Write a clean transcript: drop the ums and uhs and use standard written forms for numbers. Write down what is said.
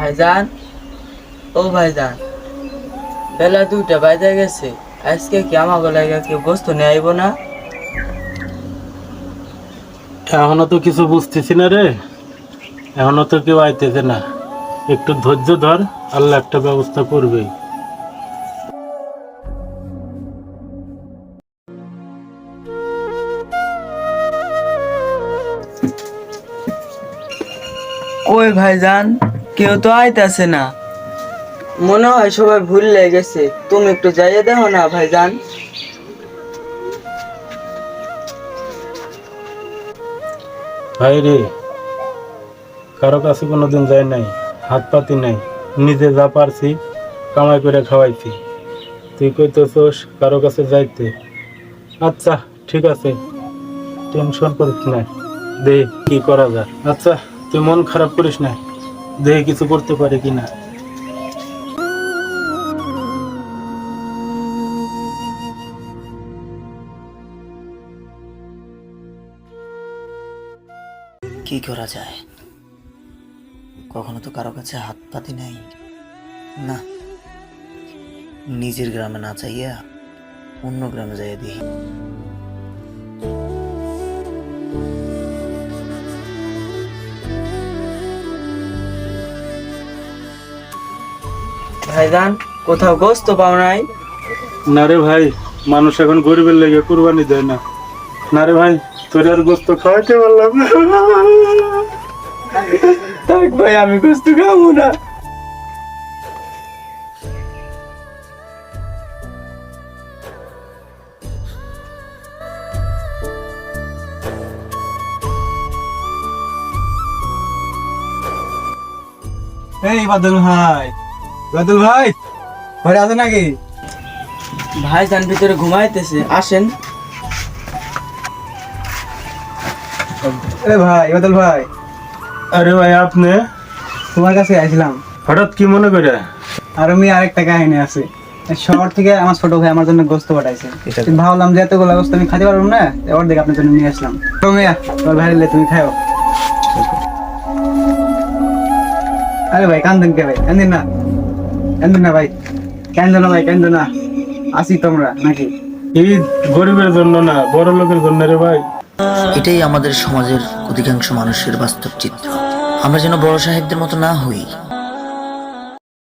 ভাইজান, ও ভাইজান, বেলা 2টা বাজে গেছে। আজকে কি আমাকে লাগে কেউ গোস্ত নিয়ে আইব না? এখনো তো কিছু বুঝতেছি না রে, এখনো তো কেউ আইতেছে না। একটু ধৈর্য ধর, আল্লাহ একটা ব্যবস্থা করবেই। কই ভাইজান, কেউ তো আইতাছে না। মনে হয় সবাই ভুল লেগে গেছে। তুমি একটু যাইয়ে দেখো না ভাইজান। ভাই রে, কারো কাছে কোনোদিন যায় নাই, হাত পাতি নাই, নিজে যা পারছি কামাই করে খাওয়াইছি। তুই কইতেছোস কারো কাছে যাইতে? আচ্ছা ঠিক আছে, টেনশন করিস না, দে কি করা যায়। আচ্ছা তুই মন খারাপ করিস না, দে কিছু করতে পারি কিনা। কি করা যায়? কখনো তো কারো কাছে হাত পাতি নাই না, নিজের গ্রামে না চাইয়া অন্য গ্রামে যাইয়া দিই। ভাইজান, কোথাও গোস্ত পাও নাই? না রে ভাই, মানুষ এখন গরিবের লেগে কুরবানি দেয় না। না রে ভাই, তোর আর গোস্ত খাওয়াইতে পারলাম না। থাক ভাই, আমি গোস্ত খাবো না। এই বাদল ভাই, বাদল ভাই ঘরে আছে নাকি? ভাইজান ভিতরে ঘুমাইতেছে, আসেন। এ ভাই বাদল ভাই, আরে ভাই আপনি তোমার কাছে আসলাম। হঠাৎ কি মনে করে? আর আমি আরেকটা কাহিনী আছে। শহর থেকে আমার ছোট ভাই আমার জন্য গোস্ত পাঠাইছে। কিন্তু ভাবলাম যে এতগুলো গোস্ত আমি খাতে পারবো না, ওর দিকে আপনার জন্য নিয়ে আসলাম। রমিয়া, তোর ভাই তুমি খাও। আরে ভাই কান্দেন কে ভাই? কান্দেন না, কান্দেন না ভাই, কান্দো না ভাই, কান্দো না। আসি তোমরা নাকি? এই গরিবের জন্য না, বড় লোকের জন্য রে ভাই। এটাই আমাদের সমাজের অধিকাংশ মানুষের বাস্তব চিত্র। আমরা যেন বড় সাহেবদের মতো না হই,